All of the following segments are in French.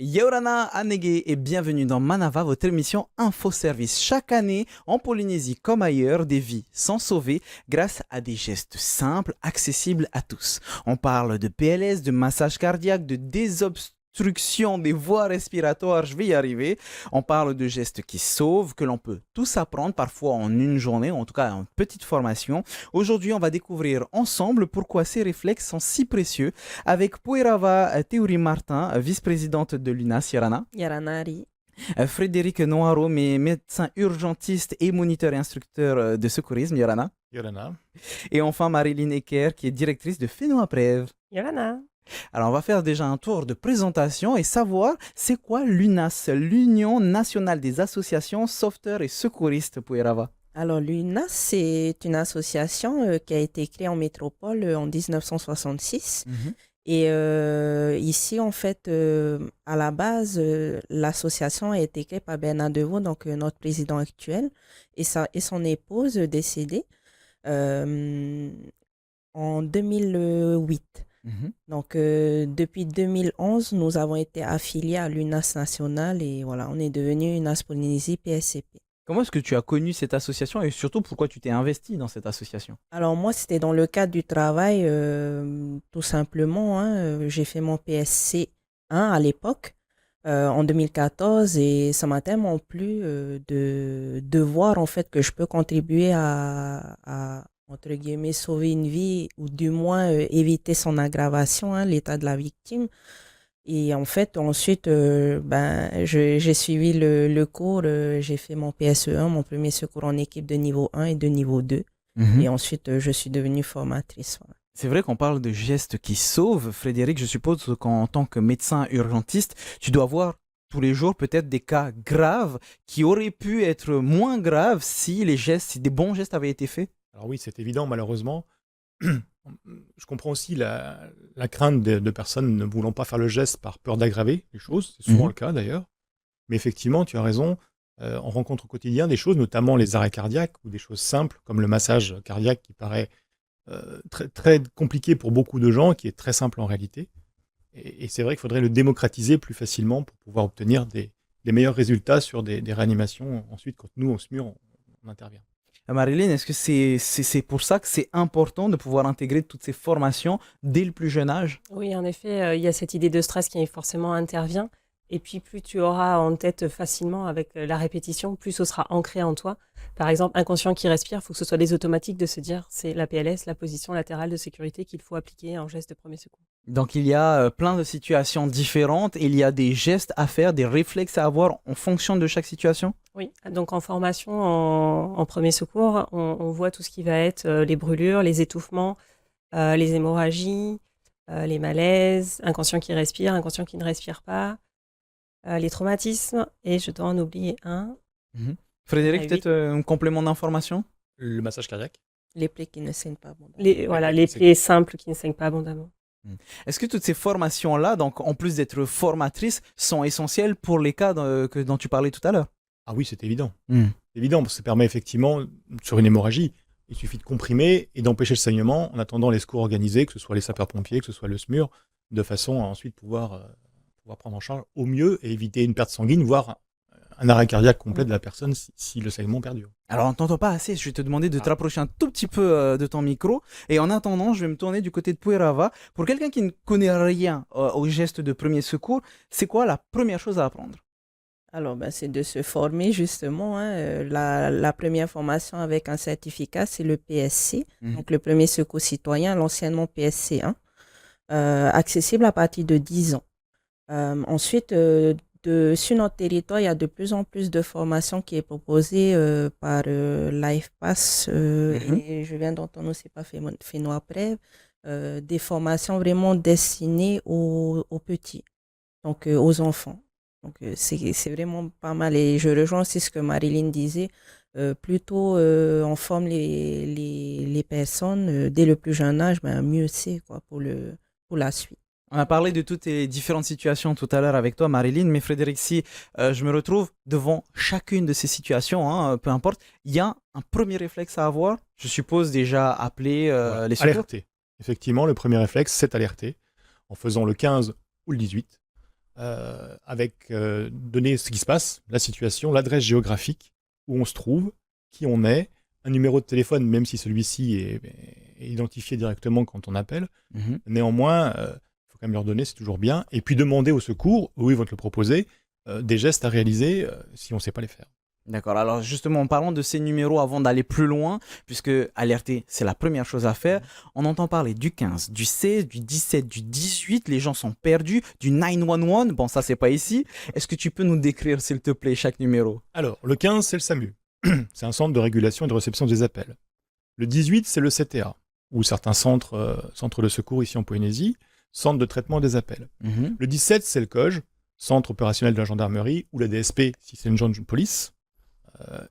Yorana Anege et bienvenue dans Manava, votre émission Info-Service. Chaque année, en Polynésie comme ailleurs, des vies sont sauvées grâce à des gestes simples, accessibles à tous. On parle de PLS, de massage cardiaque, de désobstruction des voies respiratoires, je vais y arriver. On parle de gestes qui sauvent, que l'on peut tous apprendre, parfois en une journée, ou en tout cas en petite formation. Aujourd'hui, on va découvrir ensemble pourquoi ces réflexes sont si précieux avec Puerava Théorie Martin, vice-présidente de l'UNAS Yarana, Yaranari. Frédéric Noiro, médecin urgentiste et moniteur et instructeur de secourisme Yarana, Yolana. et enfin Marilyn Ecker qui est directrice de Fénoaprev. Yorana. Alors on va faire déjà un tour de présentation et savoir c'est quoi l'UNAS, l'Union nationale des associations sauveteurs et secouristes Puerava. Alors, l'UNAS, c'est une association qui a été créée en métropole en 1966. Et ici, en fait, à la base, l'association a été créée par Bernard Deveau, donc notre président actuel, et son épouse décédée en 2008. Donc, depuis 2011, nous avons été affiliés à l'UNAS nationale et voilà, on est devenu UNAS Polynésie PSCP. Comment est-ce que tu as connu cette association et surtout pourquoi tu t'es investi dans cette association? Alors moi, c'était dans le cadre du travail, tout simplement. J'ai fait mon PSC1 à l'époque, en 2014, et ça m'a tellement plu de voir en fait que je peux contribuer à entre guillemets, sauver une vie ou du moins éviter son aggravation, l'état de la victime. Et en fait, ensuite, j'ai suivi le cours, j'ai fait mon PSE1, mon premier secours en équipe de niveau 1 et de niveau 2. Et ensuite, je suis devenue formatrice. Voilà. C'est vrai qu'on parle de gestes qui sauvent. Frédéric, je suppose qu'en tant que médecin urgentiste, tu dois voir tous les jours peut-être des cas graves qui auraient pu être moins graves si des bons gestes avaient été faits. Alors oui, c'est évident, malheureusement. Je comprends aussi la crainte de personnes ne voulant pas faire le geste par peur d'aggraver les choses. C'est souvent le cas d'ailleurs. Mais effectivement, tu as raison. On rencontre au quotidien des choses, notamment les arrêts cardiaques ou des choses simples comme le massage cardiaque qui paraît très, très compliqué pour beaucoup de gens, qui est très simple en réalité. Et c'est vrai qu'il faudrait le démocratiser plus facilement pour pouvoir obtenir des meilleurs résultats sur des réanimations. Ensuite, quand nous, au SMUR, on intervient. Marilyn, est-ce que c'est pour ça que c'est important de pouvoir intégrer toutes ces formations dès le plus jeune âge? Oui, en effet, il y a cette idée de stress qui forcément intervient. Et puis, plus tu auras en tête facilement avec la répétition, plus ce sera ancré en toi. Par exemple, inconscient qui respire, il faut que ce soit des automatiques de se dire c'est la PLS, la position latérale de sécurité qu'il faut appliquer en geste de premier secours. Donc il y a plein de situations différentes, il y a des gestes à faire, des réflexes à avoir en fonction de chaque situation? Oui, donc en formation, en premier secours, on voit tout ce qui va être les brûlures, les étouffements, les hémorragies, les malaises, inconscient qui respire, inconscient qui ne respire pas, les traumatismes, et je dois en oublier un. Frédéric, peut-être un complément d'information? Le massage cardiaque. Les plaies qui ne saignent pas abondamment. Les plaies simples qui ne saignent pas abondamment. Est-ce que toutes ces formations-là, donc en plus d'être formatrices, sont essentielles pour les cas dont tu parlais tout à l'heure? Ah oui, c'est évident. C'est évident, parce que ça permet effectivement, sur une hémorragie, il suffit de comprimer et d'empêcher le saignement en attendant les secours organisés, que ce soit les sapeurs-pompiers, que ce soit le SMUR, de façon à ensuite pouvoir prendre en charge au mieux et éviter une perte sanguine, voire un arrêt cardiaque complet de la personne si le saignement perdure. Alors on ne t'entend pas assez, je vais te demander de te rapprocher un tout petit peu de ton micro. Et en attendant, je vais me tourner du côté de Puerava. Pour quelqu'un qui ne connaît rien aux gestes de premier secours, c'est quoi la première chose à apprendre? Alors, c'est de se former justement. La première formation avec un certificat, c'est le PSC, donc le premier secours citoyen, l'anciennement PSC1, accessible à partir de 10 ans. Ensuite, sur notre territoire, il y a de plus en plus de formations qui est proposée par l'AFPAS et je viens d'entendre aussi par Fénoaprev, des formations vraiment destinées aux petits, donc aux enfants. Donc c'est vraiment pas mal et je rejoins aussi ce que Marilyn disait, plutôt on forme les personnes dès le plus jeune âge, mieux c'est quoi, pour la suite. On a parlé de toutes les différentes situations tout à l'heure avec toi, Marilyn, mais Frédéric, si je me retrouve devant chacune de ces situations, peu importe, il y a un premier réflexe à avoir. Je suppose déjà appeler les secours. Alerter. Effectivement, le premier réflexe, c'est alerter en faisant le 15 ou le 18. avec donner ce qui se passe, la situation, l'adresse géographique où on se trouve, qui on est, un numéro de téléphone, même si celui-ci est identifié directement quand on appelle. Néanmoins, il faut quand même leur donner, c'est toujours bien. Et puis demander au secours, où ils vont te le proposer, des gestes à réaliser si on ne sait pas les faire. D'accord. Alors justement, en parlant de ces numéros avant d'aller plus loin, puisque alerter, c'est la première chose à faire, on entend parler du 15, du 16, du 17, du 18, les gens sont perdus, du 911, bon ça c'est pas ici. Est-ce que tu peux nous décrire s'il te plaît chaque numéro? Alors, le 15, c'est le SAMU. C'est un centre de régulation et de réception des appels. Le 18, c'est le CTA, ou certains centres de secours ici en Polynésie, centre de traitement des appels. Le 17, c'est le COGE, centre opérationnel de la gendarmerie, ou la DSP si c'est une gendarmerie police.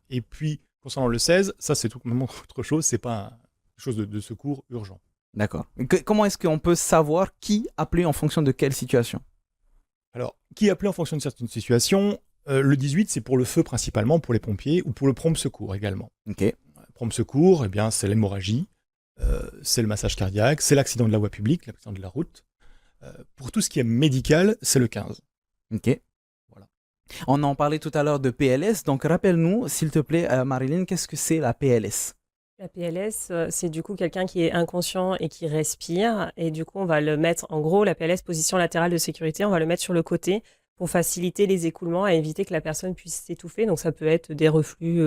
Et puis, concernant le 16, ça c'est tout complètement autre chose, c'est pas quelque chose de secours urgent. D'accord. Comment est-ce qu'on peut savoir qui appeler en fonction de quelle situation? Alors, qui appeler en fonction de certaines situations? Le 18, c'est pour le feu principalement, pour les pompiers, ou pour le prompt secours également. Ok. Prompt secours, eh bien, c'est l'hémorragie, c'est le massage cardiaque, c'est l'accident de la voie publique, l'accident de la route. Pour tout ce qui est médical, c'est le 15. Ok. Voilà. On en parlait tout à l'heure de PLS, donc rappelle-nous, s'il te plaît, Marilyn, qu'est-ce que c'est la PLS? La PLS, c'est du coup quelqu'un qui est inconscient et qui respire. Et du coup, on va le mettre, en gros, la PLS, position latérale de sécurité, on va le mettre sur le côté pour faciliter les écoulements et éviter que la personne puisse s'étouffer. Donc, ça peut être des reflux,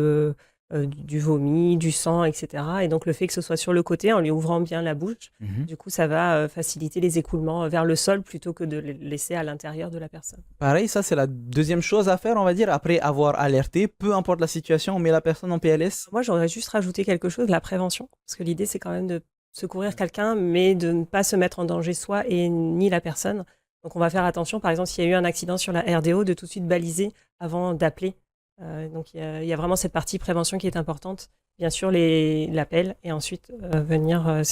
du vomi, du sang, etc. Et donc, le fait que ce soit sur le côté, en lui ouvrant bien la bouche, du coup, ça va faciliter les écoulements vers le sol plutôt que de les laisser à l'intérieur de la personne. Pareil, ça c'est la deuxième chose à faire, on va dire, après avoir alerté, peu importe la situation, on met la personne en PLS. Moi, j'aurais juste rajouté quelque chose, la prévention. Parce que l'idée, c'est quand même de secourir quelqu'un, mais de ne pas se mettre en danger soi et ni la personne. Donc, on va faire attention, par exemple, s'il y a eu un accident sur la RDO, de tout de suite baliser avant d'appeler. Donc, il y a vraiment cette partie prévention qui est importante. Bien sûr, l'appel et ensuite venir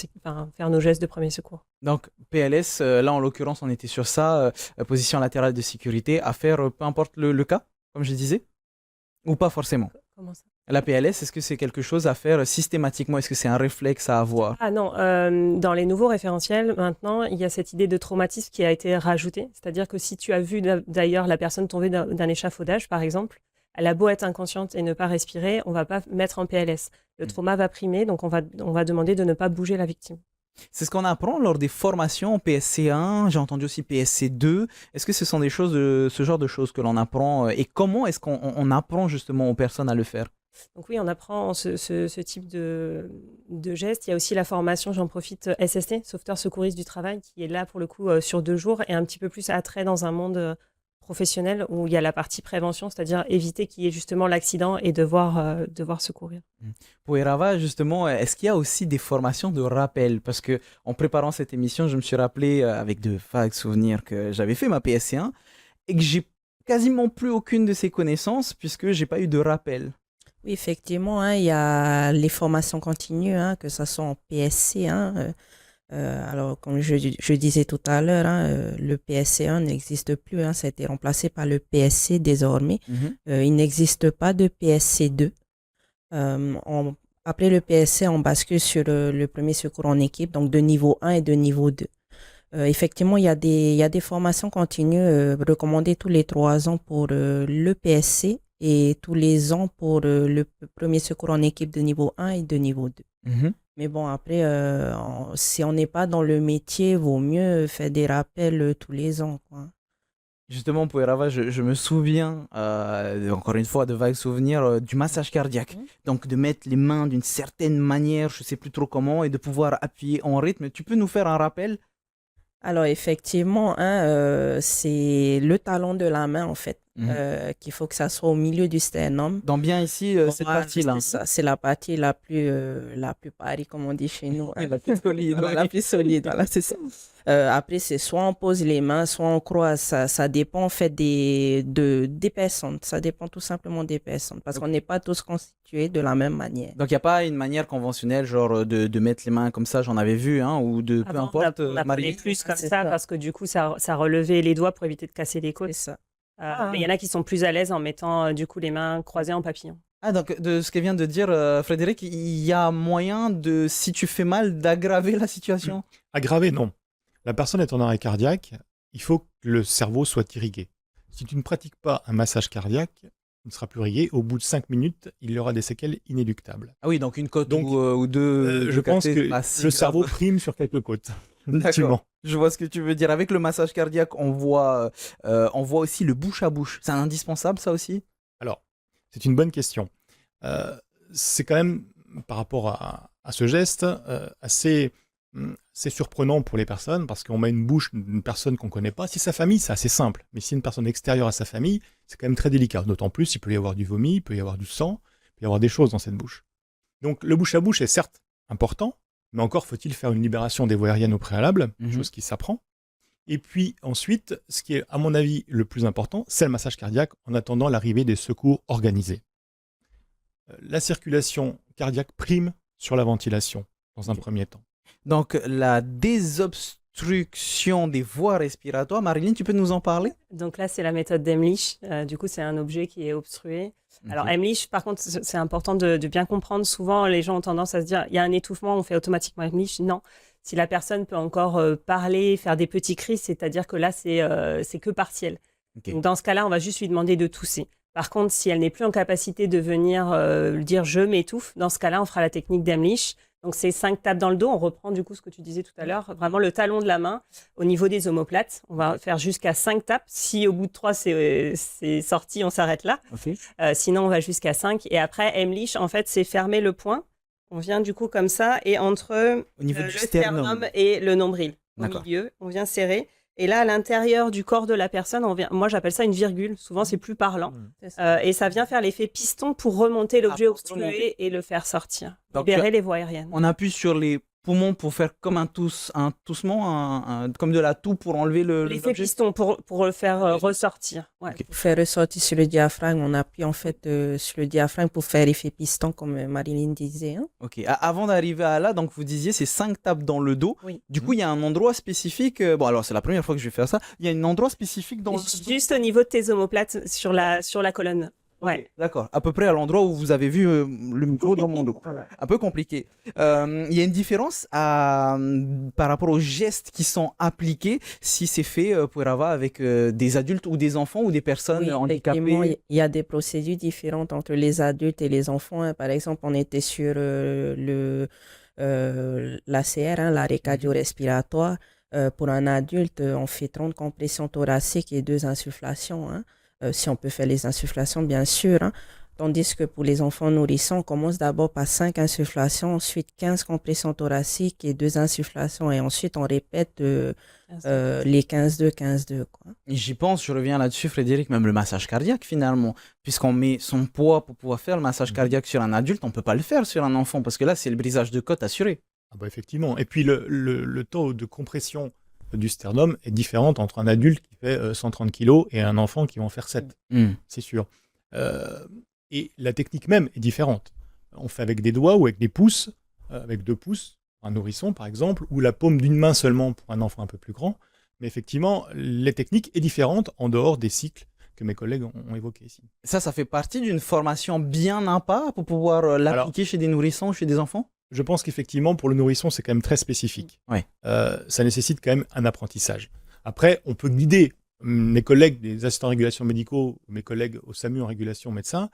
faire nos gestes de premier secours. Donc PLS, là en l'occurrence on était sur ça, position latérale de sécurité, à faire peu importe le cas, comme je disais, ou pas forcément. Comment ça? La PLS, est-ce que c'est quelque chose à faire systématiquement? Est-ce que c'est un réflexe à avoir? Ah non, dans les nouveaux référentiels, maintenant, il y a cette idée de traumatisme qui a été rajoutée. C'est-à-dire que si tu as vu d'ailleurs la personne tomber d'un échafaudage, par exemple, elle a beau être inconsciente et ne pas respirer, on ne va pas mettre en PLS. Le trauma va primer, donc on va demander de ne pas bouger la victime. C'est ce qu'on apprend lors des formations PSC1, j'ai entendu aussi PSC2. Est-ce que ce sont ce genre de choses que l'on apprend et comment est-ce qu'on apprend justement aux personnes à le faire? Donc oui, on apprend ce type de gestes. Il y a aussi la formation, j'en profite, SST, sauveteur secouriste du travail, qui est là pour le coup sur 2 jours et un petit peu plus attrait dans un monde professionnel où il y a la partie prévention, c'est-à-dire éviter qu'il y ait justement l'accident et devoir secourir. Pour Erava, justement, est-ce qu'il y a aussi des formations de rappel? Parce que en préparant cette émission, je me suis rappelé avec de vagues souvenirs que j'avais fait ma PSC1 et que j'ai quasiment plus aucune de ces connaissances puisque j'ai pas eu de rappel. Oui, effectivement, hein, il y a les formations continues, hein, que ce soit en PSC. Alors, comme je disais tout à l'heure, le PSC1 n'existe plus. Ça a été remplacé par le PSC désormais. Il n'existe pas de PSC2. Après le PSC, on bascule sur le premier secours en équipe, donc de niveau 1 et de niveau 2. Effectivement, il y a des formations continues recommandées tous les 3 ans pour le PSC et tous les ans pour le premier secours en équipe de niveau 1 et de niveau 2. Mais bon, après, si on n'est pas dans le métier, vaut mieux faire des rappels tous les ans, quoi. Justement, pour Erava, je me souviens, encore une fois, de vagues souvenirs du massage cardiaque. Donc, de mettre les mains d'une certaine manière, je ne sais plus trop comment, et de pouvoir appuyer en rythme. Tu peux nous faire un rappel? Alors, effectivement, c'est le talon de la main, en fait, qu'il faut que ça soit au milieu du sternum. Donc, bien ici, cette partie-là. C'est la partie la plus pari, comme on dit chez nous. La plus solide. La plus solide, voilà, c'est ça. Après, c'est soit on pose les mains, soit on croise. Ça dépend, en fait, des personnes. Ça dépend tout simplement des personnes. Parce qu'on n'est pas tous constitués de la même manière. Donc, il n'y a pas une manière conventionnelle, genre de mettre les mains comme ça, j'en avais vu, ou de peu importe. On apprenait plus comme ça, parce que du coup, ça relevait les doigts pour éviter de casser les côtes. C'est ça. Mais il y en a qui sont plus à l'aise en mettant du coup les mains croisées en papillon. Ah, donc de ce que vient de dire Frédéric, il y a moyen de, si tu fais mal, d'aggraver la situation? Aggraver, non. La personne est en arrêt cardiaque, il faut que le cerveau soit irrigué. Si tu ne pratiques pas un massage cardiaque, il ne sera plus irrigué. Au bout de 5 minutes, il y aura des séquelles inéluctables. Ah oui, donc une côte Donc, ou deux. Je pense que pas si le grave. cerveau prime sur quelques côtes. Effectivement. Je vois ce que tu veux dire. Avec le massage cardiaque, on voit aussi le bouche à bouche. C'est indispensable, ça aussi? Alors, c'est une bonne question. C'est quand même, par rapport à ce geste, assez surprenant pour les personnes, parce qu'on met une bouche d'une personne qu'on ne connaît pas. Si sa famille, c'est assez simple. Mais si une personne extérieure à sa famille, c'est quand même très délicat. D'autant plus, il peut y avoir du vomi, il peut y avoir du sang, il peut y avoir des choses dans cette bouche. Donc, le bouche à bouche est certes important, mais encore faut-il faire une libération des voies aériennes au préalable, chose qui s'apprend. Et puis ensuite, ce qui est à mon avis le plus important, c'est le massage cardiaque en attendant l'arrivée des secours organisés. La circulation cardiaque prime sur la ventilation dans un premier temps. Donc, la désobstruction des voies respiratoires. Marilyn, tu peux nous en parler? Donc là, c'est la méthode d'Emlich. Du coup, c'est un objet qui est obstrué. Alors, Emlich, par contre, c'est important de bien comprendre. Souvent, les gens ont tendance à se dire, il y a un étouffement, on fait automatiquement Emlich. Non. Si la personne peut encore parler, faire des petits cris, c'est-à-dire que là, c'est que partiel. Okay. Donc, dans ce cas-là, on va juste lui demander de tousser. Par contre, si elle n'est plus en capacité de venir dire « je m'étouffe », dans ce cas-là, on fera la technique d'Emlich. Donc, c'est 5 tapes dans le dos. On reprend du coup ce que tu disais tout à l'heure, vraiment le talon de la main au niveau des omoplates. On va faire jusqu'à 5 tapes. Si au bout de 3, c'est sorti, on s'arrête là. Okay. Sinon, on va jusqu'à 5. Et après, Emlich, en fait, c'est fermer le poing. On vient du coup comme ça et entre au niveau du le sternum et le nombril. Au milieu, on vient serrer. Et là, à l'intérieur du corps de la personne, moi j'appelle ça une virgule. Souvent, c'est plus parlant. Et ça vient faire l'effet piston pour remonter l'objet obstrué et le faire sortir. Donc, libérer les voies aériennes. On appuie sur les poumons pour faire comme un toussement, comme de la toux pour enlever l'effet piston, pour le faire ressortir. Ouais. Okay. Pour faire ressortir sur le diaphragme, on appuie en fait sur le diaphragme pour faire l'effet piston, comme Marilyn disait. Hein. Ok. Avant d'arriver à là, donc vous disiez c'est 5 tapes dans le dos. Oui. Du coup, il y a un endroit spécifique. Bon, alors c'est la première fois que je vais faire ça. Il y a un endroit spécifique dans juste au niveau de tes omoplates sur la colonne. Ouais. Okay, d'accord, à peu près à l'endroit où vous avez vu le micro dans mon dos. Un peu compliqué. Il y a une différence par rapport aux gestes qui sont appliqués si c'est fait pour avoir avec des adultes ou des enfants ou des personnes handicapées. Il y a des procédures différentes entre les adultes et les enfants. Hein. Par exemple, on était sur l'ACR, l'arrêt cardio-respiratoire. Pour un adulte, on fait 30 compressions thoraciques et 2 insufflations. Hein. Si on peut faire les insufflations, bien sûr. Hein. Tandis que pour les enfants nourrissons, on commence d'abord par 5 insufflations, ensuite 15 compressions thoraciques et 2 insufflations. Et ensuite, on répète les 15-2, 15-2. Quoi. J'y pense, je reviens là-dessus, Frédéric, même le massage cardiaque, finalement. Puisqu'on met son poids pour pouvoir faire le massage cardiaque sur un adulte, on ne peut pas le faire sur un enfant, parce que là, c'est le brisage de côte assuré. Ah bah effectivement. Et puis, le taux de compression du sternum est différente entre un adulte qui fait 130 kg et un enfant qui va en faire 7, c'est sûr. Et la technique même est différente. On fait avec des doigts ou avec des pouces, avec 2 pouces, un nourrisson par exemple, ou la paume d'une main seulement pour un enfant un peu plus grand. Mais effectivement, les techniques sont différentes en dehors des cycles que mes collègues ont évoqués ici. Ça fait partie d'une formation bien à part pour pouvoir l'appliquer chez des nourrissons ou chez des enfants ? Je pense qu'effectivement, pour le nourrisson, c'est quand même très spécifique. Ouais. Ça nécessite quand même un apprentissage. Après, on peut guider mes collègues des assistants en régulation médicaux, mes collègues au SAMU en régulation médecin,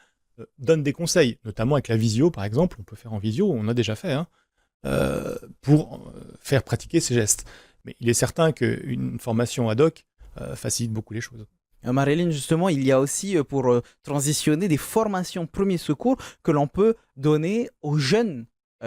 donnent des conseils, notamment avec la visio, par exemple. On peut faire en visio, on a déjà fait, pour faire pratiquer ces gestes. Mais il est certain qu'une formation ad hoc facilite beaucoup les choses. Marilyn, justement, il y a aussi, pour transitionner, des formations premiers secours que l'on peut donner aux jeunes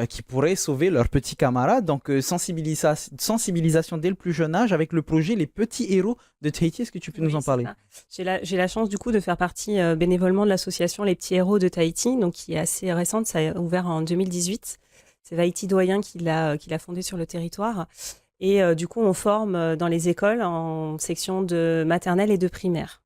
qui pourraient sauver leurs petits camarades. Donc, sensibilisation dès le plus jeune âge avec le projet Les Petits Héros de Tahiti. Est-ce que tu peux nous en parler ? J'ai la chance, du coup, de faire partie bénévolement de l'association Les Petits Héros de Tahiti, donc, qui est assez récente. Ça a ouvert en 2018. C'est Vaïti Doyen qui l'a fondé sur le territoire. Et du coup, on forme dans les écoles en section de maternelle et de primaire.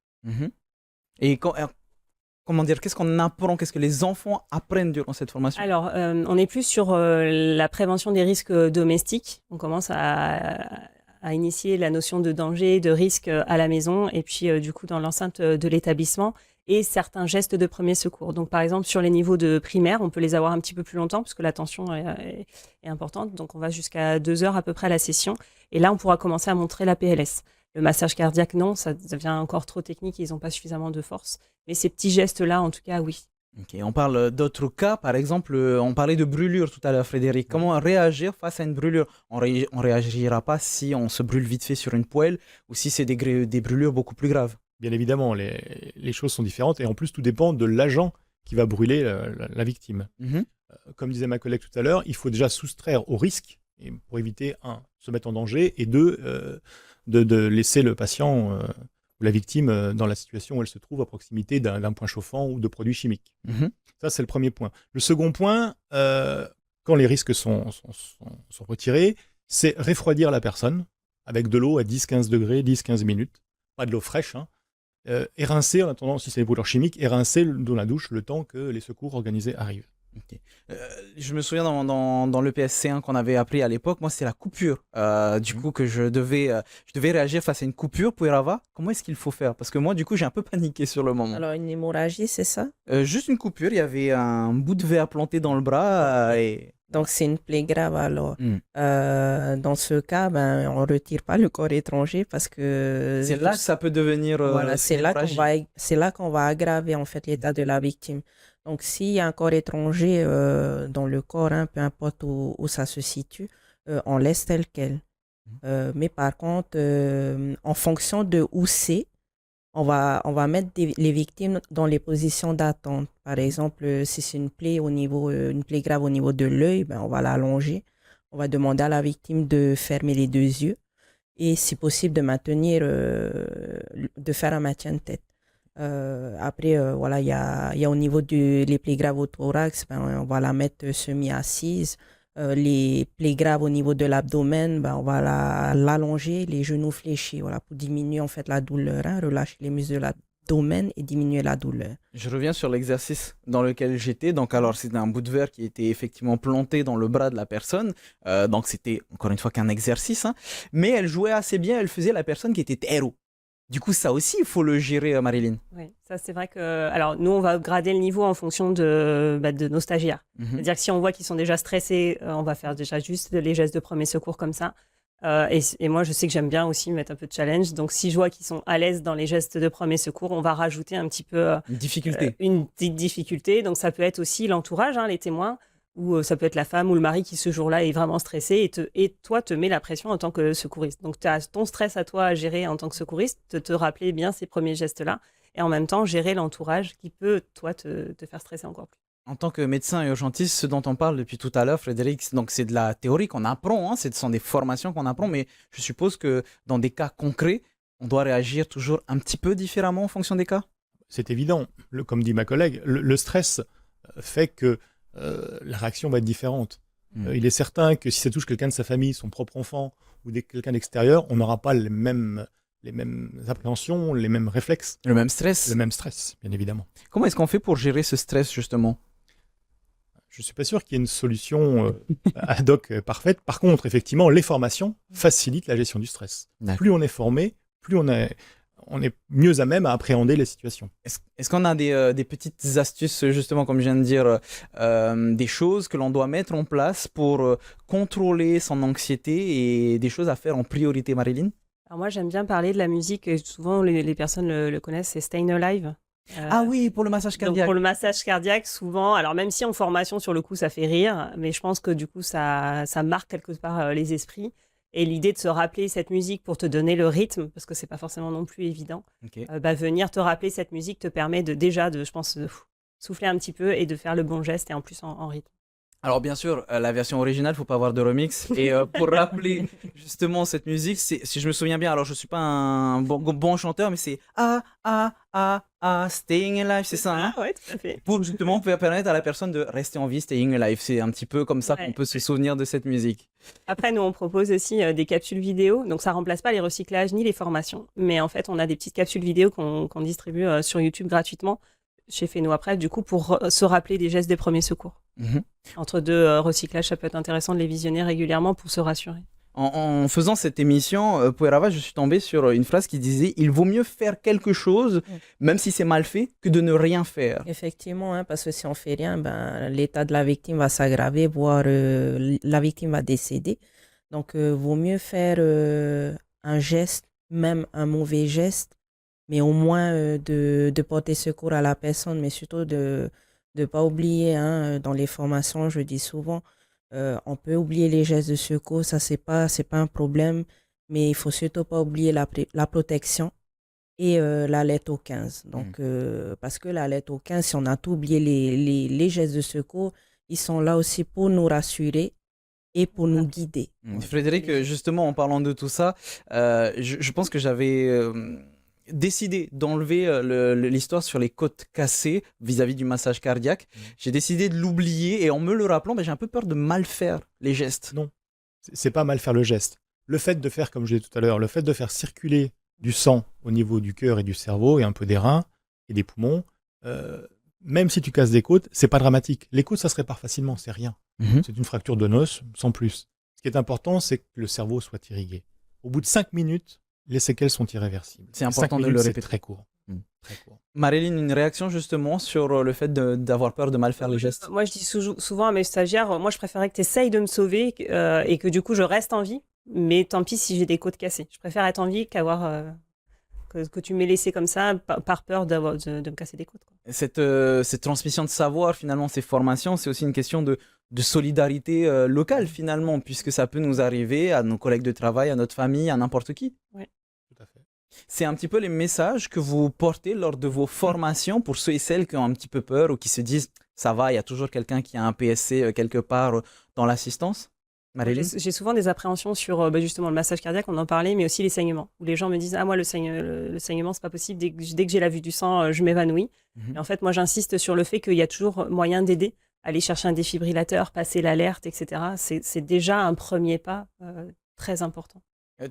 Et comment dire, qu'est-ce qu'on apprend, qu'est-ce que les enfants apprennent durant cette formation ? Alors, on est plus sur la prévention des risques domestiques. On commence à initier la notion de danger, de risque à la maison et puis du coup dans l'enceinte de l'établissement et certains gestes de premier secours. Donc, par exemple, sur les niveaux de primaire, on peut les avoir un petit peu plus longtemps parce que la tension est importante. Donc, on va jusqu'à 2 heures à peu près à la session. Et là, on pourra commencer à montrer la PLS. Le massage cardiaque, non, ça devient encore trop technique, ils n'ont pas suffisamment de force. Mais ces petits gestes-là, en tout cas, oui. Ok, on parle d'autres cas, par exemple, on parlait de brûlure tout à l'heure, Frédéric. Comment réagir face à une brûlure? On réagira pas si on se brûle vite fait sur une poêle ou si c'est des brûlures beaucoup plus graves. Bien évidemment, les choses sont différentes et en plus, tout dépend de l'agent qui va brûler la victime. Mhm. Comme disait ma collègue tout à l'heure, il faut déjà soustraire au risque et pour éviter, un, se mettre en danger et deux, de laisser le patient ou la victime dans la situation où elle se trouve à proximité d'un point chauffant ou de produits chimiques. Mhm. Ça, c'est le premier point. Le second point, quand les risques sont retirés, c'est refroidir la personne avec de l'eau à 10-15 degrés, 10-15 minutes, pas de l'eau fraîche, hein, et rincer, en attendant, si c'est des brûlures chimiques, et rincer dans la douche le temps que les secours organisés arrivent. Ok. Je me souviens dans le PSC1 qu'on avait appris à l'époque, moi c'était la coupure. Du coup que je devais réagir face à une coupure. Pouerava, comment est-ce qu'il faut faire? Parce que moi du coup j'ai un peu paniqué sur le moment. Alors, une hémorragie, c'est ça? Juste une coupure, il y avait un bout de verre planté dans le bras et... Donc, c'est une plaie grave alors. Mm. Dans ce cas, on ne retire pas le corps étranger parce que... C'est là que ça peut devenir... Voilà, une c'est là qu'on va aggraver en fait l'état de la victime. Donc, s'il y a un corps étranger dans le corps, hein, peu importe où ça se situe, on laisse tel quel. Mais par contre, en fonction de où c'est, on va mettre les victimes dans les positions d'attente. Par exemple, si c'est une plaie une plaie grave au niveau de l'œil, on va l'allonger. On va demander à la victime de fermer les deux yeux et, si possible, de faire un maintien de tête. Après, voilà, il y a au niveau les plaies graves au thorax, on va la mettre semi-assise. Les plaies graves au niveau de l'abdomen, on va l'allonger, les genoux fléchis, voilà, pour diminuer en fait la douleur, hein, relâcher les muscles de l'abdomen et diminuer la douleur. Je reviens sur l'exercice dans lequel j'étais. Donc, alors, c'était un bout de verre qui était effectivement planté dans le bras de la personne. Donc, c'était encore une fois qu'un exercice. Hein. Mais elle jouait assez bien. Elle faisait la personne qui était héros. Du coup, ça aussi, il faut le gérer, Marilyn. Oui, ça c'est vrai que... Alors, nous, on va grader le niveau en fonction de nos stagiaires. C'est-à-dire que si on voit qu'ils sont déjà stressés, on va faire déjà juste les gestes de premier secours comme ça. Et moi, je sais que j'aime bien aussi mettre un peu de challenge. Donc, si je vois qu'ils sont à l'aise dans les gestes de premier secours, on va rajouter un petit peu... Une difficulté. Une petite difficulté. Donc, ça peut être aussi l'entourage, hein, les témoins, ou ça peut être la femme ou le mari qui, ce jour-là, est vraiment stressé et toi, te met la pression en tant que secouriste. Donc, tu as ton stress à toi à gérer en tant que secouriste, te rappeler bien ces premiers gestes-là et en même temps, gérer l'entourage qui peut, toi, te faire stresser encore plus. En tant que médecin et urgentiste, ce dont on parle depuis tout à l'heure, Frédéric, donc c'est de la théorie qu'on apprend, hein, ce sont des formations qu'on apprend, mais je suppose que dans des cas concrets, on doit réagir toujours un petit peu différemment en fonction des cas. C'est évident. Comme dit ma collègue, le stress fait que la réaction va être différente. Il est certain que si ça touche quelqu'un de sa famille, son propre enfant ou quelqu'un d'extérieur, on n'aura pas les mêmes appréhensions, les mêmes réflexes. Le même stress. Le même stress, bien évidemment. Comment est-ce qu'on fait pour gérer ce stress, justement? Je ne suis pas sûr qu'il y ait une solution ad hoc parfaite. Par contre, effectivement, les formations facilitent la gestion du stress. Plus on est formé, plus on est mieux à même à appréhender les situations. Est-ce qu'on a des petites astuces, justement, comme je viens de dire, des choses que l'on doit mettre en place pour contrôler son anxiété et des choses à faire en priorité, Marilyn? Alors moi, j'aime bien parler de la musique, et souvent les personnes le connaissent, c'est Stayin' Alive. Ah oui, pour le massage cardiaque. Donc pour le massage cardiaque, souvent, alors même si en formation, sur le coup, ça fait rire, mais je pense que du coup, ça marque quelque part les esprits. Et l'idée de se rappeler cette musique pour te donner le rythme, parce que c'est pas forcément non plus évident, venir te rappeler cette musique te permet je pense, souffler un petit peu et de faire le bon geste et en plus en rythme. Alors bien sûr, la version originale, faut pas avoir de remix. Et pour rappeler justement cette musique, si je me souviens bien, alors je suis pas un bon chanteur, mais c'est Staying Alive, c'est ça, hein? Ah ouais, tout à fait. Pour justement permettre à la personne de rester en vie, Staying Alive. C'est un petit peu comme ça qu'on peut se souvenir de cette musique. Après, nous, on propose aussi des capsules vidéo. Donc, ça remplace pas les recyclages ni les formations. Mais en fait, on a des petites capsules vidéo qu'on distribue sur YouTube gratuitement chez Feno après, du coup, pour se rappeler des gestes des premiers secours. Entre deux recyclages, ça peut être intéressant de les visionner régulièrement pour se rassurer. En faisant cette émission, Pouerava, je suis tombé sur une phrase qui disait « Il vaut mieux faire quelque chose, même si c'est mal fait, que de ne rien faire. » Effectivement, hein, parce que si on fait rien, l'état de la victime va s'aggraver, voire la victime va décéder. Donc, vaut mieux faire un geste même un mauvais geste, mais au moins de porter secours à la personne, mais surtout de ne pas oublier, hein, dans les formations, je dis souvent, on peut oublier les gestes de secours, ça c'est pas un problème, mais il faut surtout pas oublier la protection et la lettre au 15. Donc, parce que la lettre au 15, si on a tout oublié, les gestes de secours, ils sont là aussi pour nous rassurer et pour nous guider. Frédéric, justement, en parlant de tout ça, je pense que j'avais décidé d'enlever l'histoire sur les côtes cassées vis-à-vis du massage cardiaque. J'ai décidé de l'oublier et en me le rappelant, j'ai un peu peur de mal faire les gestes. Non, c'est pas mal faire le geste. Le fait de faire, comme je l'ai dit tout à l'heure, le fait de faire circuler du sang au niveau du cœur et du cerveau et un peu des reins et des poumons, même si tu casses des côtes, c'est pas dramatique. Les côtes, ça se répare facilement, c'est rien. C'est une fracture de noce, sans plus. Ce qui est important, c'est que le cerveau soit irrigué. Au bout de 5 minutes, les séquelles sont irréversibles. C'est important 5 de le minutes, répéter. c'est très court. Très court. Marilyn, une réaction justement sur le fait d'avoir peur de mal faire les gestes? Moi, je dis souvent à mes stagiaires, moi, je préférais que tu essayes de me sauver et que du coup, je reste en vie. Mais tant pis si j'ai des côtes cassées. Je préfère être en vie qu'avoir que tu m'aies laissé comme ça par peur de me casser des côtes, quoi. Cette transmission de savoir, finalement, ces formations, c'est aussi une question de solidarité locale, finalement, puisque ça peut nous arriver à nos collègues de travail, à notre famille, à n'importe qui. Ouais. Tout à fait. C'est un petit peu les messages que vous portez lors de vos formations pour ceux et celles qui ont un petit peu peur ou qui se disent « ça va, il y a toujours quelqu'un qui a un PSC quelque part dans l'assistance ». Marilyn? J'ai souvent des appréhensions sur justement le massage cardiaque, on en parlait, mais aussi les saignements. Où les gens me disent « Ah, moi, le saignement, c'est pas possible. Dès que j'ai la vue du sang, je m'évanouis. » Et en fait, moi, j'insiste sur le fait qu'il y a toujours moyen d'aider. Aller chercher un défibrillateur, passer l'alerte, etc. C'est déjà un premier pas très important.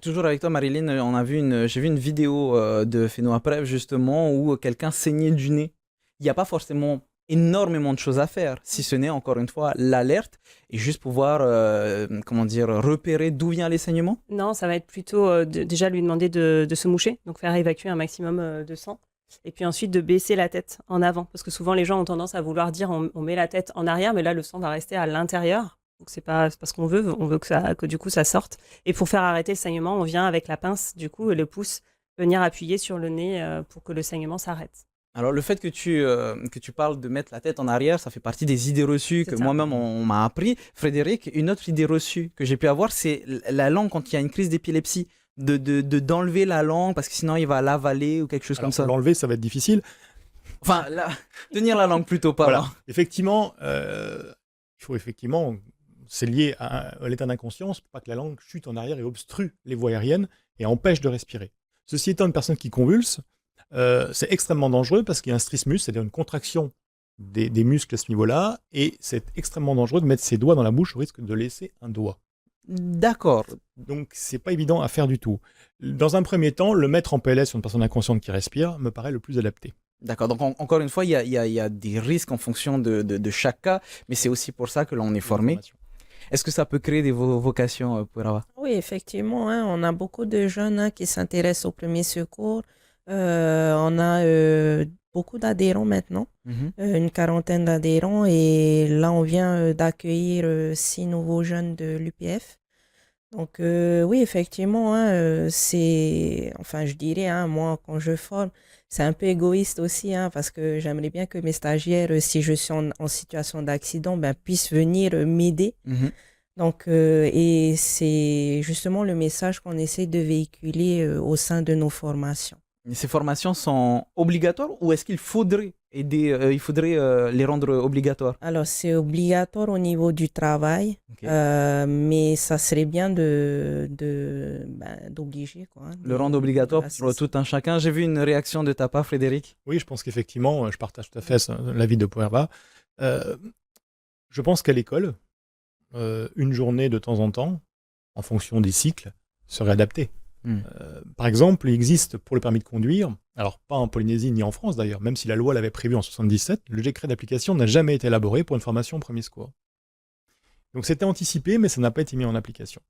Toujours avec toi, Marilyn, j'ai vu une vidéo de Feno Aprève, justement, où quelqu'un saignait du nez. Il n'y a pas forcément énormément de choses à faire, si ce n'est, encore une fois, l'alerte et juste pouvoir, repérer d'où viennent les saignements. Non, ça va être plutôt déjà lui demander de se moucher, donc faire évacuer un maximum de sang. Et puis ensuite de baisser la tête en avant, parce que souvent les gens ont tendance à vouloir dire on met la tête en arrière, mais là le sang va rester à l'intérieur. Donc c'est pas ce qu'on veut, on veut que du coup ça sorte. Et pour faire arrêter le saignement, on vient avec la pince du coup et le pouce venir appuyer sur le nez pour que le saignement s'arrête. Alors le fait que tu parles de mettre la tête en arrière, ça fait partie des idées reçues que moi-même on m'a appris. Frédéric, une autre idée reçue que j'ai pu avoir, c'est la langue quand il y a une crise d'épilepsie. D'enlever la langue parce que sinon il va l'avaler ou quelque chose comme ça. L'enlever, ça va être difficile. Enfin, tenir la langue plutôt, pardon. Voilà. Effectivement, c'est lié à l'état d'inconscience pour pas que la langue chute en arrière et obstrue les voies aériennes et empêche de respirer. Ceci étant, une personne qui convulse, c'est extrêmement dangereux parce qu'il y a un strabismus, c'est-à-dire une contraction des muscles à ce niveau-là, et c'est extrêmement dangereux de mettre ses doigts dans la bouche au risque de laisser un doigt. D'accord. Donc, c'est pas évident à faire du tout. Dans un premier temps, le mettre en PLS sur une personne inconsciente qui respire me paraît le plus adapté. D'accord. Donc, encore une fois, il y a des risques en fonction de chaque cas, mais c'est aussi pour ça que l'on est formé. Est-ce que ça peut créer des vocations pour Ava? Oui, effectivement, hein, on a beaucoup de jeunes qui s'intéressent au premier secours. On a beaucoup d'adhérents maintenant, une quarantaine d'adhérents, et là on vient d'accueillir 6 nouveaux jeunes de l'UPF. Donc oui, effectivement, hein, je dirais, hein, moi quand je forme, c'est un peu égoïste aussi, hein, parce que j'aimerais bien que mes stagiaires, si je suis en situation d'accident, puissent venir m'aider. Donc, et c'est justement le message qu'on essaie de véhiculer au sein de nos formations. Ces formations sont obligatoires ou est-ce qu'il faudrait aider, les rendre obligatoires? Alors, c'est obligatoire au niveau du travail, mais ça serait bien d'obliger, quoi, hein, le rendre obligatoire pour tout un chacun. J'ai vu une réaction de ta part, Frédéric. Oui, je pense qu'effectivement, je partage tout à fait l'avis de Poerva. Je pense qu'à l'école, une journée de temps en temps, en fonction des cycles, serait adaptée. Par exemple, il existe pour le permis de conduire, alors pas en Polynésie ni en France d'ailleurs, même si la loi l'avait prévu en 1977, le décret d'application n'a jamais été élaboré pour une formation au premier secours. Donc c'était anticipé, mais ça n'a pas été mis en application.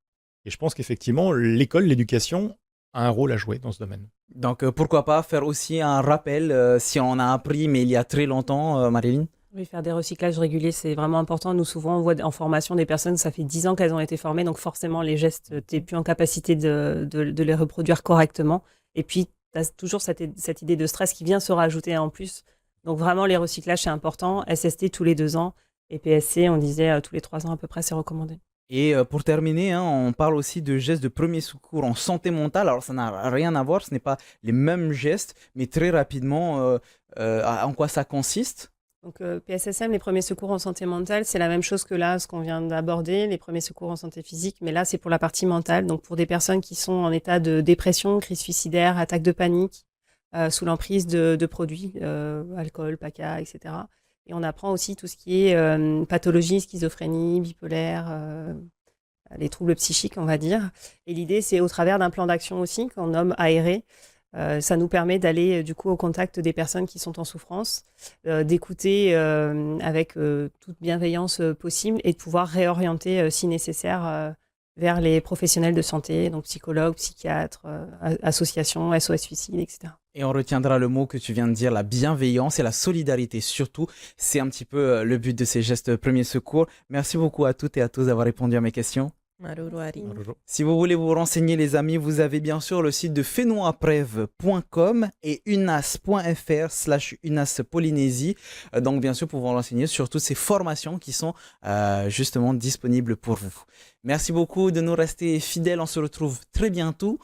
Et je pense qu'effectivement, l'école, l'éducation a un rôle à jouer dans ce domaine. Donc pourquoi pas faire aussi un rappel si on a appris, mais il y a très longtemps, Marilyn? Oui, faire des recyclages réguliers, c'est vraiment important. Nous, souvent, on voit en formation des personnes, ça fait 10 ans qu'elles ont été formées, donc forcément, les gestes, tu n'es plus en capacité de les reproduire correctement. Et puis, tu as toujours cette idée de stress qui vient se rajouter en plus. Donc, vraiment, les recyclages, c'est important. SST tous les 2 ans et PSC, on disait tous les 3 ans à peu près, c'est recommandé. Et pour terminer, hein, on parle aussi de gestes de premier secours en santé mentale. Alors, ça n'a rien à voir, ce n'est pas les mêmes gestes, mais très rapidement, en quoi ça consiste? Donc, PSSM, les premiers secours en santé mentale, c'est la même chose que là, ce qu'on vient d'aborder, les premiers secours en santé physique, mais là, c'est pour la partie mentale. Donc, pour des personnes qui sont en état de dépression, crise suicidaire, attaque de panique, sous l'emprise de produits, alcool, PACA, etc. Et on apprend aussi tout ce qui est pathologie, schizophrénie, bipolaire, les troubles psychiques, on va dire. Et l'idée, c'est au travers d'un plan d'action aussi, qu'on nomme aéré. Ça nous permet d'aller du coup au contact des personnes qui sont en souffrance, d'écouter avec toute bienveillance possible et de pouvoir réorienter si nécessaire vers les professionnels de santé, donc psychologues, psychiatres, associations, SOS Suicide, etc. Et on retiendra le mot que tu viens de dire, la bienveillance et la solidarité surtout. C'est un petit peu le but de ces gestes premiers secours. Merci beaucoup à toutes et à tous d'avoir répondu à mes questions. Maruruari. Si vous voulez vous renseigner les amis, vous avez bien sûr le site de fenoaprev.com et unas.fr/unas Polynésie. Donc bien sûr pour vous renseigner sur toutes ces formations qui sont justement disponibles pour vous. Merci beaucoup de nous rester fidèles. On se retrouve très bientôt.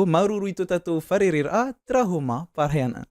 Maruru itotato faririra trahoma parheana.